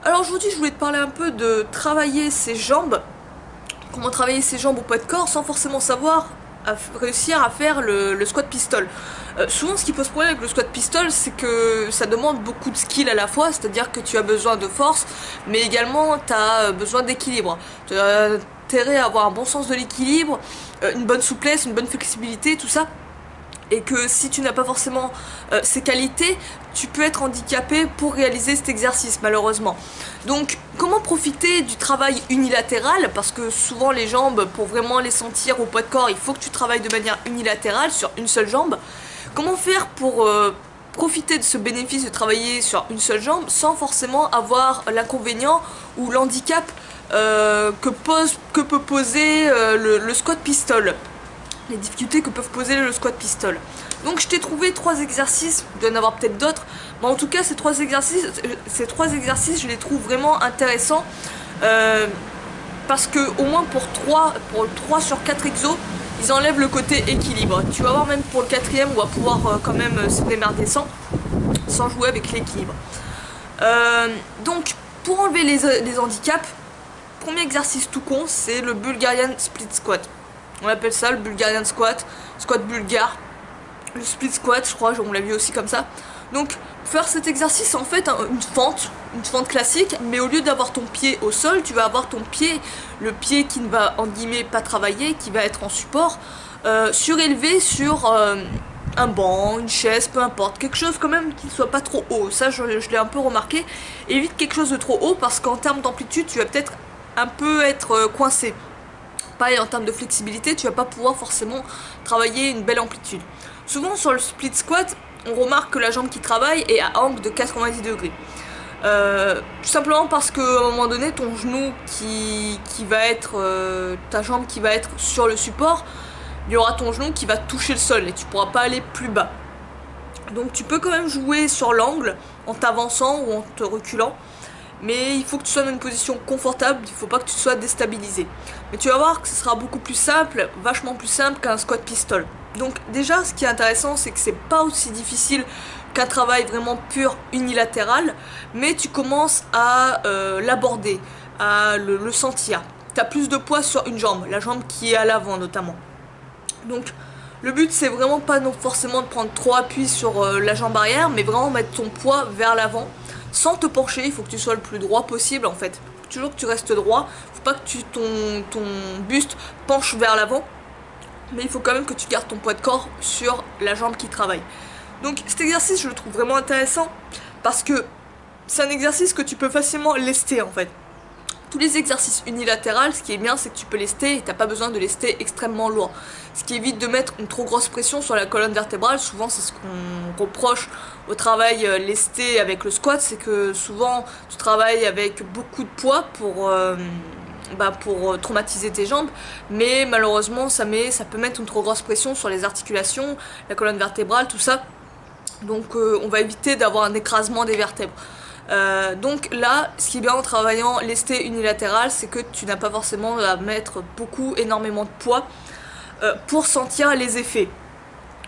Alors aujourd'hui je voulais te parler un peu de travailler ses jambes, comment travailler ses jambes au poids de corps sans forcément savoir réussir à faire le squat pistol. Souvent ce qui pose problème avec le squat pistol, c'est que ça demande beaucoup de skill à la fois, c'est-à-dire que tu as besoin de force, mais également tu as besoin d'équilibre. Tu as intérêt à avoir un bon sens de l'équilibre, une bonne souplesse, une bonne flexibilité, tout ça. Et que si tu n'as pas forcément ces qualités, tu peux être handicapé pour réaliser cet exercice malheureusement. Donc comment profiter du travail unilatéral, parce que souvent les jambes, pour vraiment les sentir au poids de corps, il faut que tu travailles de manière unilatérale sur une seule jambe. Comment faire pour profiter de ce bénéfice de travailler sur une seule jambe sans forcément avoir l'inconvénient ou l'handicap que peut poser le squat pistol, les difficultés que peuvent poser le squat pistol. Donc je t'ai trouvé 3 exercices, il doit y en avoir peut-être d'autres, mais en tout cas ces trois exercices je les trouve vraiment intéressants parce que au moins pour 3 sur 4 exos, ils enlèvent le côté équilibre. Tu vas voir, même pour le quatrième, on va pouvoir quand même se démerder sans jouer avec l'équilibre. Donc pour enlever les handicaps, premier exercice tout con, c'est le Bulgarian Split Squat. On appelle ça le Bulgarian Squat, squat bulgare, le split squat, je crois, on l'a vu aussi comme ça. Donc, faire cet exercice, c'est en fait une fente classique, mais au lieu d'avoir ton pied au sol, tu vas avoir ton pied, le pied qui ne va, en guillemets, pas travailler, qui va être en support, surélevé sur un banc, une chaise, peu importe, quelque chose quand même qui ne soit pas trop haut. Ça, je l'ai un peu remarqué. Évite quelque chose de trop haut, parce qu'en termes d'amplitude, tu vas peut-être un peu être coincé. Pareil, en termes de flexibilité, tu vas pas pouvoir forcément travailler une belle amplitude. Souvent sur le split squat, on remarque que la jambe qui travaille est à angle de 90 degrés. Tout simplement parce qu'à un moment donné, ton genou qui va être, ta jambe qui va être sur le support, il y aura ton genou qui va toucher le sol et tu pourras pas aller plus bas. Donc tu peux quand même jouer sur l'angle en t'avançant ou en te reculant. Mais il faut que tu sois dans une position confortable, il ne faut pas que tu sois déstabilisé. Mais tu vas voir que ce sera beaucoup plus simple, vachement plus simple qu'un squat pistol. Donc déjà, ce qui est intéressant, c'est que c'est pas aussi difficile qu'un travail vraiment pur unilatéral, mais tu commences à l'aborder, à le sentir. Tu as plus de poids sur une jambe, la jambe qui est à l'avant notamment. Donc le but, c'est vraiment pas non forcément de prendre trop appui sur la jambe arrière, mais vraiment mettre ton poids vers l'avant. Sans te pencher, il faut que tu sois le plus droit possible en fait. Faut toujours que tu restes droit, faut pas que ton buste penche vers l'avant, mais il faut quand même que tu gardes ton poids de corps sur la jambe qui travaille. Donc cet exercice, je le trouve vraiment intéressant parce que c'est un exercice que tu peux facilement lester en fait. Tous les exercices unilatéraux, ce qui est bien, c'est que tu peux lester et t'as pas besoin de lester extrêmement lourd. Ce qui évite de mettre une trop grosse pression sur la colonne vertébrale. Souvent, c'est ce qu'on reproche au travail lesté avec le squat, c'est que souvent tu travailles avec beaucoup de poids pour traumatiser tes jambes, mais malheureusement ça peut mettre une trop grosse pression sur les articulations, la colonne vertébrale, tout ça. Donc on va éviter d'avoir un écrasement des vertèbres. Donc là, ce qui est bien en travaillant lesté unilatéral, c'est que tu n'as pas forcément à mettre énormément de poids pour sentir les effets.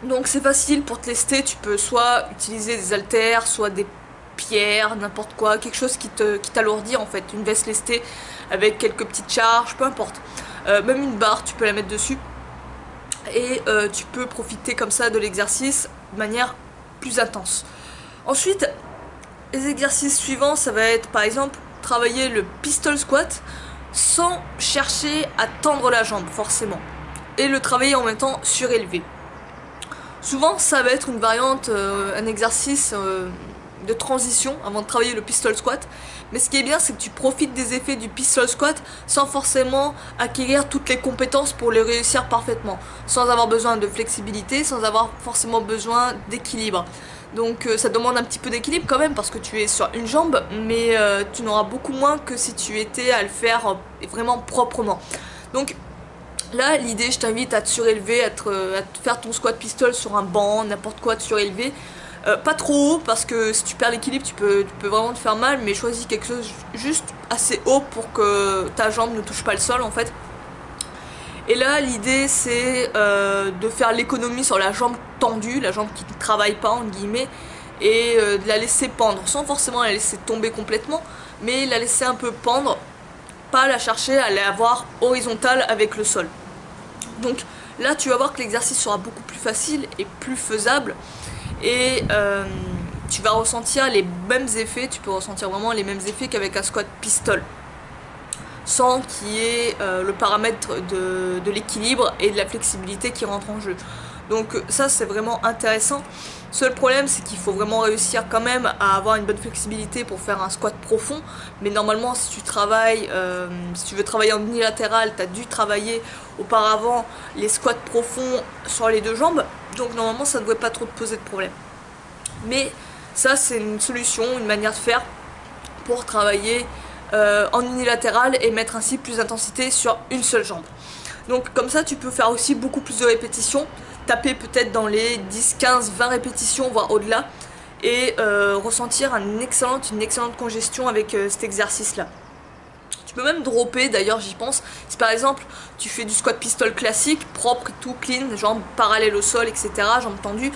Donc c'est facile pour te lester, tu peux soit utiliser des haltères, soit des pierres, n'importe quoi, quelque chose qui t'alourdit en fait, une veste lestée avec quelques petites charges, peu importe. Même une barre, tu peux la mettre dessus et tu peux profiter comme ça de l'exercice de manière plus intense. Ensuite, les exercices suivants, ça va être par exemple travailler le pistol squat sans chercher à tendre la jambe forcément et le travailler en même temps surélevé. Souvent ça va être une variante, un exercice de transition avant de travailler le pistol squat, mais ce qui est bien, c'est que tu profites des effets du pistol squat sans forcément acquérir toutes les compétences pour les réussir parfaitement, sans avoir besoin de flexibilité, sans avoir forcément besoin d'équilibre. Donc ça demande un petit peu d'équilibre quand même parce que tu es sur une jambe, mais tu n'auras beaucoup moins que si tu étais à le faire vraiment proprement. Donc là, l'idée, je t'invite à te surélever, à te faire ton squat pistol sur un banc, n'importe quoi, te surélever. Pas trop haut parce que si tu perds l'équilibre, tu peux vraiment te faire mal, mais choisis quelque chose juste assez haut pour que ta jambe ne touche pas le sol en fait. Et là, l'idée, c'est de faire l'économie sur la jambe tendue, la jambe qui ne travaille pas, entre guillemets, et de la laisser pendre, sans forcément la laisser tomber complètement, mais la laisser un peu pendre, pas la chercher à la avoir horizontale avec le sol. Donc là tu vas voir que l'exercice sera beaucoup plus facile et plus faisable, et tu vas ressentir les mêmes effets, tu peux ressentir vraiment les mêmes effets qu'avec un squat pistol, sans qu'il y ait le paramètre de l'équilibre et de la flexibilité qui rentre en jeu. Donc ça c'est vraiment intéressant. Seul problème c'est qu'il faut vraiment réussir quand même à avoir une bonne flexibilité pour faire un squat profond. Mais normalement si tu travailles, si tu veux travailler en unilatéral, tu as dû travailler auparavant les squats profonds sur les deux jambes. Donc normalement ça ne devrait pas trop te poser de problème. Mais ça c'est une solution, une manière de faire pour travailler en unilatéral et mettre ainsi plus d'intensité sur une seule jambe. Donc comme ça tu peux faire aussi beaucoup plus de répétitions, taper peut-être dans les 10, 15, 20 répétitions voire au-delà, et ressentir une excellente congestion avec cet exercice là. Tu peux même dropper, d'ailleurs j'y pense, si par exemple tu fais du squat pistol classique, propre, tout clean, jambes parallèles au sol, etc., jambes tendues,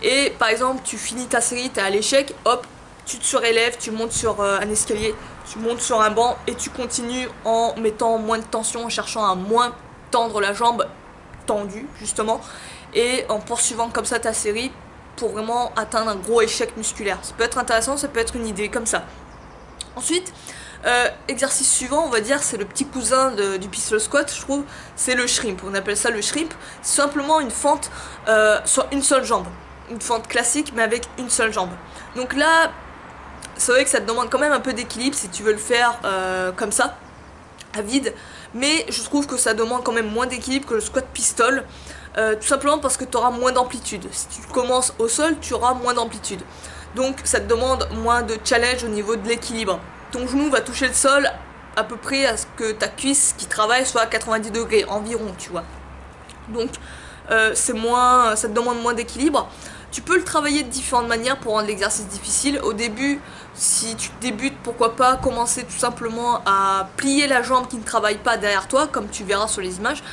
et par exemple tu finis ta série, tu es à l'échec, hop, tu te surélèves, tu montes sur un escalier, tu montes sur un banc et tu continues en mettant moins de tension, en cherchant à moins tendre la jambe tendue justement, et en poursuivant comme ça ta série pour vraiment atteindre un gros échec musculaire. Ça peut être intéressant, ça peut être une idée comme ça. Ensuite, exercice suivant, on va dire, c'est le petit cousin du pistol squat, je trouve, c'est le shrimp. On appelle ça le shrimp, c'est simplement une fente sur une seule jambe. Une fente classique mais avec une seule jambe. Donc là, c'est vrai que ça te demande quand même un peu d'équilibre si tu veux le faire comme ça, à vide. Mais je trouve que ça demande quand même moins d'équilibre que le squat pistol. Tout simplement parce que tu auras moins d'amplitude. Si tu commences au sol, tu auras moins d'amplitude. Donc ça te demande moins de challenge au niveau de l'équilibre. Ton genou va toucher le sol à peu près à ce que ta cuisse qui travaille soit à 90 degrés environ, tu vois. Donc ça te demande moins d'équilibre. Tu peux le travailler de différentes manières pour rendre l'exercice difficile. Au début, si tu débutes, pourquoi pas commencer tout simplement à plier la jambe qui ne travaille pas derrière toi, comme tu verras sur les images,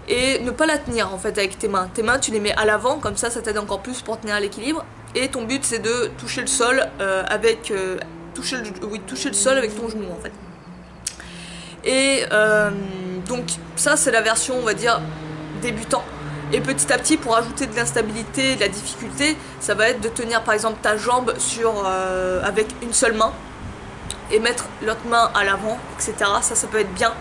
et ne pas la tenir en fait avec tes mains. Tes mains tu les mets à l'avant, comme ça t'aide encore plus pour tenir l'équilibre. Et ton but c'est de toucher le sol toucher le sol avec ton genou en fait. Et donc ça c'est la version on va dire débutant. Et petit à petit, pour ajouter de l'instabilité, de la difficulté, ça va être de tenir par exemple ta jambe avec une seule main et mettre l'autre main à l'avant, etc. Ça peut être bien.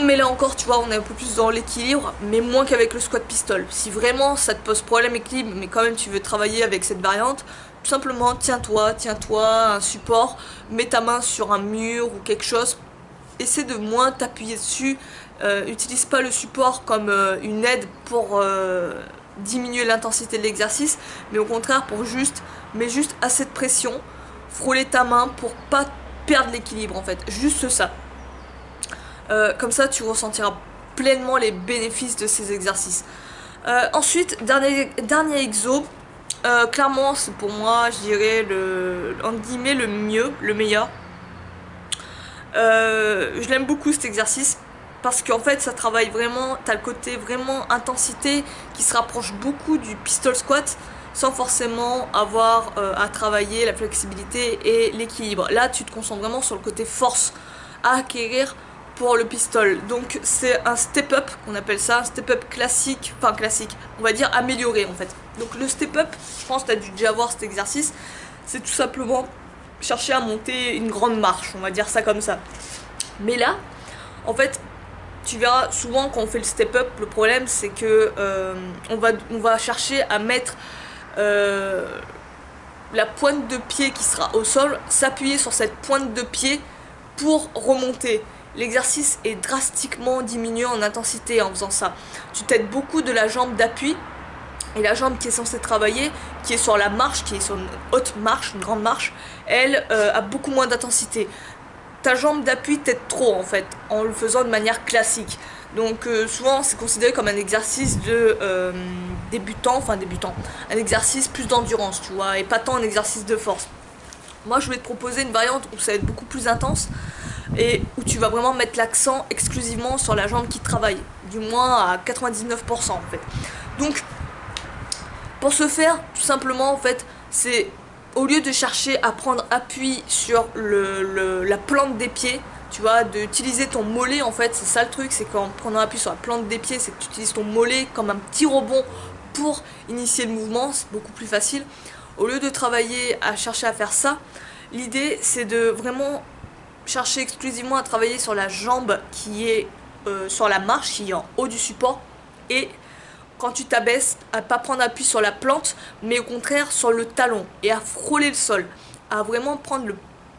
Mais là encore, tu vois, on est un peu plus dans l'équilibre, mais moins qu'avec le squat pistol. Si vraiment ça te pose problème équilibre, mais quand même tu veux travailler avec cette variante, tout simplement tiens-toi un support, mets ta main sur un mur ou quelque chose, essaie de moins t'appuyer dessus. Utilise pas le support comme une aide pour diminuer l'intensité de l'exercice, mais au contraire mets juste assez de pression, frôler ta main pour pas perdre l'équilibre en fait, juste ça. Comme ça tu ressentiras pleinement les bénéfices de ces exercices. Ensuite, dernier exo, clairement c'est pour moi je dirais entre guillemets le meilleur. Je l'aime beaucoup cet exercice parce qu'en fait ça travaille vraiment, t'as le côté vraiment intensité qui se rapproche beaucoup du pistol squat sans forcément avoir à travailler la flexibilité et l'équilibre. Là tu te concentres vraiment sur le côté force à acquérir pour le pistol. Donc c'est un step up qu'on appelle ça, un step up classique, enfin classique, on va dire amélioré en fait. Donc le step up, je pense que tu as dû déjà voir cet exercice, c'est tout simplement chercher à monter une grande marche, on va dire ça comme ça. Mais là, en fait, tu verras souvent quand on fait le step up, le problème c'est que on va chercher à mettre la pointe de pied qui sera au sol, s'appuyer sur cette pointe de pied pour remonter. L'exercice est drastiquement diminué en intensité en faisant ça. Tu t'aides beaucoup de la jambe d'appui, et la jambe qui est censée travailler, qui est sur la marche, qui est sur une haute marche, une grande marche, elle a beaucoup moins d'intensité. Ta jambe d'appui t'aide trop en fait, en le faisant de manière classique. Donc souvent c'est considéré comme un exercice de débutant, un exercice plus d'endurance, tu vois, et pas tant un exercice de force. Moi je vais te proposer une variante où ça va être beaucoup plus intense, et où tu vas vraiment mettre l'accent exclusivement sur la jambe qui travaille, du moins à 99% en fait. Donc pour ce faire, tout simplement en fait, c'est au lieu de chercher à prendre appui sur la plante des pieds, tu vois, d'utiliser ton mollet en fait, c'est ça le truc, c'est qu'en prenant appui sur la plante des pieds, c'est que tu utilises ton mollet comme un petit rebond pour initier le mouvement, c'est beaucoup plus facile. Au lieu de travailler à chercher à faire ça, l'idée c'est de vraiment chercher exclusivement à travailler sur la jambe qui est sur la marche, qui est en haut du support, et quand tu t'abaisses, à pas prendre appui sur la plante, mais au contraire sur le talon, et à frôler le sol, à vraiment prendre le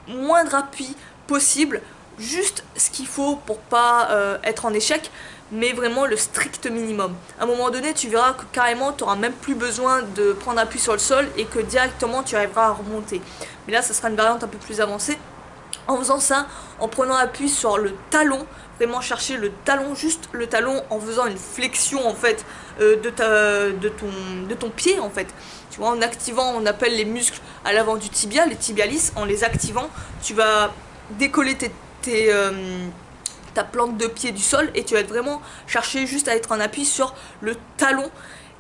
moindre appui possible, juste ce qu'il faut pour pas être en échec, mais vraiment le strict minimum. À un moment donné, tu verras que carrément, tu n'auras même plus besoin de prendre appui sur le sol et que directement tu arriveras à remonter. Mais là, ça sera une variante un peu plus avancée. En faisant ça, en prenant appui sur le talon, vraiment chercher le talon, juste le talon, en faisant une flexion en fait de ton pied en fait. Tu vois, en activant, on appelle les muscles à l'avant du tibia, les tibialis, en les activant, tu vas décoller ta plante de pied du sol et tu vas vraiment chercher juste à être en appui sur le talon,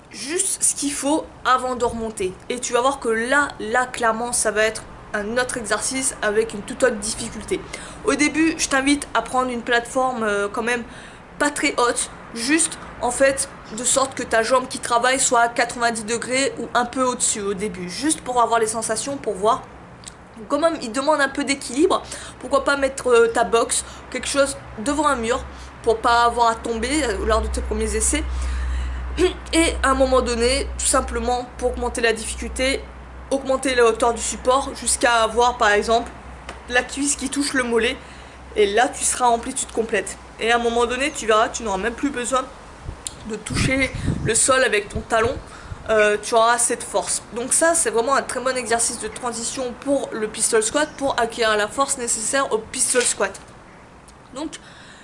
juste ce qu'il faut avant de remonter. Et tu vas voir que là clairement ça va être un autre exercice avec une toute autre difficulté. Au début, je t'invite à prendre une plateforme quand même pas très haute, juste en fait de sorte que ta jambe qui travaille soit à 90 degrés ou un peu au-dessus au début, juste pour avoir les sensations, pour voir. Quand même, il demande un peu d'équilibre. Pourquoi pas mettre ta box, quelque chose devant un mur pour pas avoir à tomber lors de tes premiers essais. Et à un moment donné, tout simplement pour augmenter la difficulté, augmenter la hauteur du support jusqu'à avoir par exemple la cuisse qui touche le mollet, et là tu seras en amplitude complète. Et à un moment donné, tu verras, tu n'auras même plus besoin de toucher le sol avec ton talon. Tu auras cette force. Donc ça, c'est vraiment un très bon exercice de transition pour le pistol squat, pour acquérir la force nécessaire au pistol squat. Donc,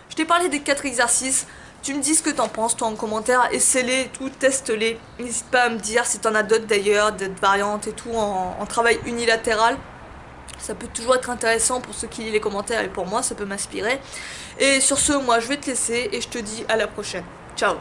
je t'ai parlé des 4 exercices. Tu me dis ce que t'en penses, toi, en commentaire. Essaie-les, tout, teste-les. N'hésite pas à me dire si t'en as d'autres d'ailleurs, d'autres variantes et tout, en travail unilatéral. Ça peut toujours être intéressant pour ceux qui lisent les commentaires, et pour moi, ça peut m'inspirer. Et sur ce, moi, je vais te laisser et je te dis à la prochaine. Ciao!